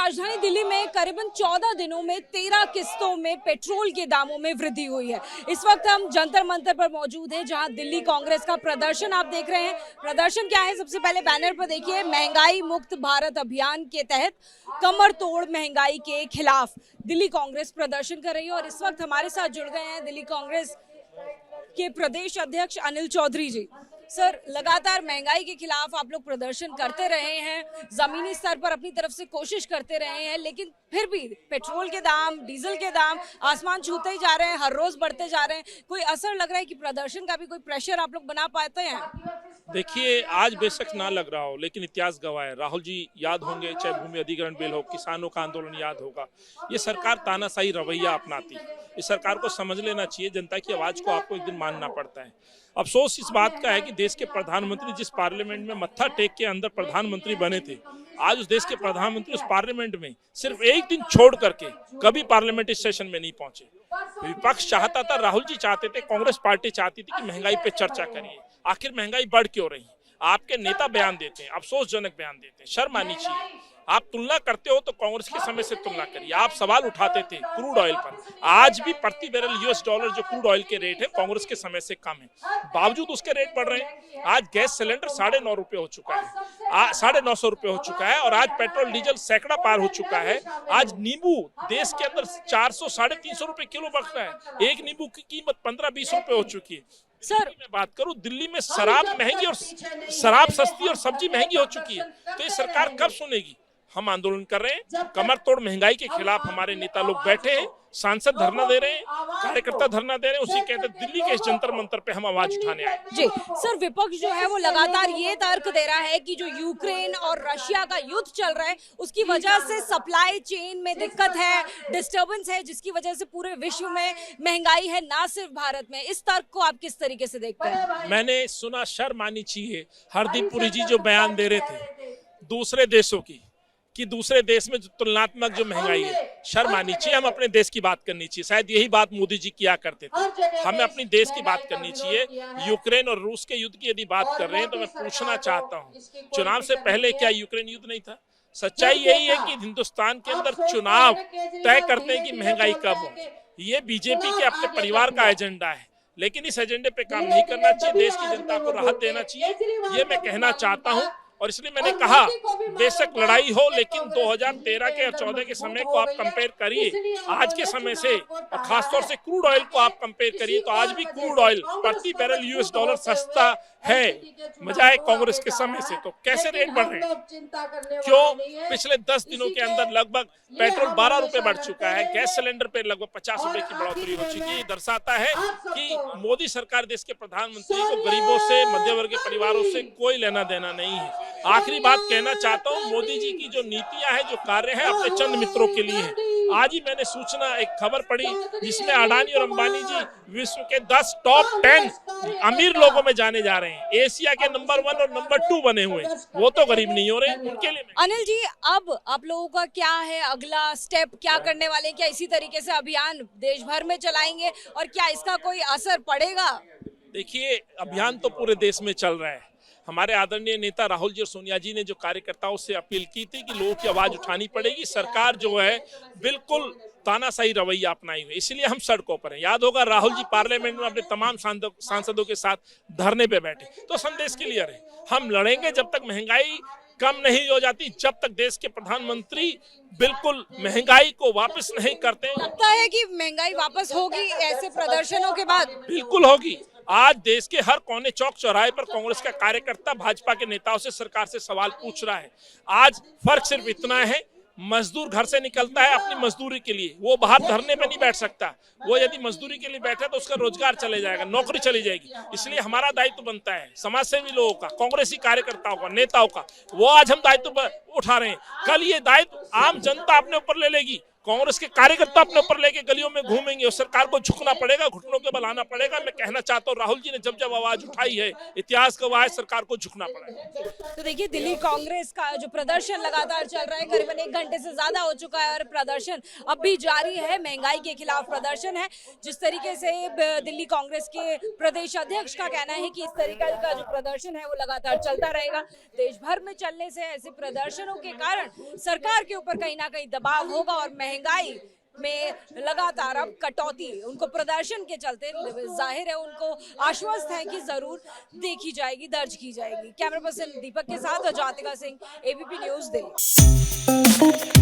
राजधानी दिल्ली में करीबन 14 दिनों में 13 किस्तों में पेट्रोल के दामों में वृद्धि हुई है। इस वक्त हम जंतर मंतर पर मौजूद हैं, जहां दिल्ली कांग्रेस का प्रदर्शन आप देख रहे हैं। प्रदर्शन क्या है, सबसे पहले बैनर पर देखिए, महंगाई मुक्त भारत अभियान के तहत कमर तोड़ महंगाई के खिलाफ दिल्ली कांग्रेस प्रदर्शन कर रही है। और इस वक्त हमारे साथ जुड़ गए हैं दिल्ली कांग्रेस के प्रदेश अध्यक्ष अनिल चौधरी जी। सर, लगातार महंगाई के खिलाफ आप लोग प्रदर्शन करते रहे हैं, जमीनी स्तर पर अपनी तरफ से कोशिश करते रहे हैं, लेकिन फिर भी पेट्रोल के दाम, डीजल के दाम आसमान छूते ही जा रहे हैं, हर रोज बढ़ते जा रहे हैं। कोई असर लग रहा है कि प्रदर्शन का भी कोई प्रेशर आप लोग बना पाते हैं? देखिए, आज बेशक ना लग रहा हो, लेकिन इतिहास गवाह है। राहुल जी याद होंगे, चाहे भूमि अधिग्रहण बिल हो, किसानों का आंदोलन याद होगा। ये सरकार तानाशाही रवैया अपनाती है। इस सरकार को समझ लेना चाहिए, जनता की आवाज को आपको एक दिन मानना पड़ता है। अफसोस इस बात का है कि देश के प्रधानमंत्री जिस पार्लियामेंट में मत्था टेक के अंदर प्रधानमंत्री बने थे, आज उस देश के प्रधानमंत्री उस पार्लियामेंट में सिर्फ एक दिन छोड़ करके कभी पार्लियामेंट्री सेशन में नहीं पहुंचे। विपक्ष चाहता था, राहुल जी चाहते थे, कांग्रेस पार्टी चाहती थी कि महंगाई पे चर्चा करिए। आखिर महंगाई बढ़ क्यों रही? आपके नेता बयान देते हैं, अफसोसजनक बयान देते हैं, शर्म आनी चाहिए। आप तुलना करते हो तो कांग्रेस के समय से तुलना करिए। आप सवाल उठाते थे क्रूड ऑयल पर, आज भी प्रति बैरल $US जो क्रूड ऑयल के रेट है कांग्रेस के समय से कम है, बावजूद उसके रेट बढ़ रहे हैं। आज गैस सिलेंडर ₹9.5 हो चुका है, ₹950 हो चुका है, और आज पेट्रोल डीजल सैकड़ा पार हो चुका है। आज नींबू देश के अंदर 400-350 रुपए किलो बढ़ रहा है। एक नींबू की कीमत 15-20 रुपए हो चुकी है। सर, मैं बात करूं, दिल्ली में शराब महंगी और शराब सस्ती और सब्जी महंगी हो चुकी है, तो ये सरकार कब सुनेगी? हम आंदोलन कर रहे हैं, कमर तोड़ महंगाई के खिलाफ हमारे नेता लोग बैठे हैं, सांसद धरना दे रहे हैं, कार्यकर्ता धरना दे रहे हैं। उसी के तहत दिल्ली के इस जंतर मंतर पे हम आवाज उठाने आए। जी सर, विपक्ष जो है वो लगातार ये तर्क दे रहा है कि जो यूक्रेन और रशिया का युद्ध चल रहा है, उसकी वजह से सप्लाई चेन में दिक्कत है, डिस्टर्बेंस है, जिसकी वजह से पूरे विश्व में महंगाई है, ना सिर्फ भारत में। इस तर्क को आप किस तरीके से देखते हैं? मैंने सुना, शर्म आनी चाहिए। हरदीप पुरी जी जो बयान दे रहे थे दूसरे देशों की, कि दूसरे देश में जो तुलनात्मक जो महंगाई है, शर्म आनी चाहिए। हम अपने देश की बात करनी चाहिए। शायद यही बात मोदी जी किया करते थे। हमें अपनी देश की बात करनी चाहिए। यूक्रेन और रूस के युद्ध की यदि बात कर रहे हैं तो मैं पूछना चाहता हूं, चुनाव से पहले क्या यूक्रेन युद्ध नहीं था? सच्चाई यही है कि हिंदुस्तान के अंदर चुनाव तय करते हैं कि महंगाई कब हो। ये बीजेपी के अपने परिवार का एजेंडा है, लेकिन इस एजेंडे पे काम नहीं करना चाहिए। देश की जनता को राहत देना चाहिए, ये मैं कहना चाहता हूँ। और इसलिए मैंने कहा, बेशक लड़ाई हो, लेकिन 2013 के और 14 के समय को आप कंपेयर करिए आज के समय से, और खासतौर से क्रूड ऑयल को आप कंपेयर करिए, तो आज भी क्रूड ऑयल प्रति बैरल $US सस्ता है, बजाय कांग्रेस के समय से। तो कैसे रेट बढ़ रहे हैं? क्यों? पिछले 10 दिनों के अंदर लगभग पेट्रोल 12 रुपए बढ़ चुका है, गैस सिलेंडर पे लगभग 50 रुपए की बढ़ोतरी हो चुकी है। ये दर्शाता है कि मोदी सरकार, देश के प्रधानमंत्री को गरीबों से, मध्य वर्ग के परिवारों से कोई लेना देना नहीं है। आखिरी बात कहना चाहता हूँ, मोदी जी की जो नीतियां हैं, जो कार्य है, अपने चंद मित्रों के लिए है। आज ही मैंने सूचना, एक खबर पढ़ी जिसमें अडानी और अंबानी जी विश्व के 10 टॉप 10 अमीर लोगों में जाने जा रहे हैं। एशिया के नंबर 1 और नंबर 2 बने हुए, वो तो गरीब नहीं हो रहे, उनके लिए। अनिल जी, अब आप लोगों का क्या है अगला स्टेप? क्या करने वाले? क्या इसी तरीके से अभियान देश भर में चलाएंगे, और क्या इसका कोई असर पड़ेगा? देखिए, अभियान तो पूरे देश में चल रहा है। हमारे आदरणीय नेता राहुल जी और सोनिया जी ने जो कार्यकर्ताओं से अपील की थी कि लोगों की आवाज उठानी पड़ेगी, सरकार जो है बिल्कुल तानाशाही रवैया अपनाई हुई, इसलिए हम सड़कों पर हैं। याद होगा, राहुल जी पार्लियामेंट में अपने तमाम सांसदों के साथ धरने पे बैठे, तो संदेश क्लियर है, हम लड़ेंगे जब तक महंगाई कम नहीं हो जाती, जब तक देश के प्रधानमंत्री बिल्कुल महंगाई को वापस नहीं करते। लगता है कि महंगाई वापस होगी ऐसे प्रदर्शनों के बाद? बिल्कुल होगी। आज देश के हर कोने, चौक चौराहे पर कांग्रेस का कार्यकर्ता भाजपा के नेताओं से, सरकार से सवाल पूछ रहा है। आज फर्क सिर्फ इतना है, मजदूर घर से निकलता है अपनी मजदूरी के लिए, वो बाहर धरने पे नहीं बैठ सकता। वो यदि मजदूरी के लिए बैठे तो उसका रोजगार चले जाएगा, नौकरी चली जाएगी। इसलिए हमारा दायित्व बनता है, समाज सेवी लोगों का, कांग्रेसी कार्यकर्ताओं का, नेताओं का, वो आज हम दायित्व उठा रहे हैं। कल ये दायित्व आम जनता अपने ऊपर ले लेगी, कांग्रेस के कार्यकर्ता अपने ऊपर लेके गलियों में घूमेंगे और सरकार को झुकना पड़ेगा, घुटनों के बल आना पड़ेगा। मैं कहना चाहता हूँ राहुल जी ने जब जब आवाज उठाई है, इतिहास गवाह है, सरकार को झुकना पड़ेगा। तो देखिए दिल्ली कांग्रेस का जो प्रदर्शन लगातार चल रहा है, करीबन 1 घंटे से ज्यादा हो चुका है और प्रदर्शन अब भी जारी है। महंगाई के खिलाफ प्रदर्शन है। जिस तरीके से दिल्ली कांग्रेस के प्रदेश अध्यक्ष का कहना है कि इस तरीके का जो प्रदर्शन है वो लगातार चलता रहेगा। देश भर में चलने से ऐसे प्रदर्शनों के कारण सरकार के ऊपर कहीं ना कहीं दबाव होगा और महंगाई में लगातार अब कटौती उनको प्रदर्शन के चलते जाहिर है, उनको आश्वस्त है कि जरूर देखी जाएगी, दर्ज की जाएगी। कैमरा पर्सन दीपक के साथ जातिका सिंह, एबीपी न्यूज दिल्ली।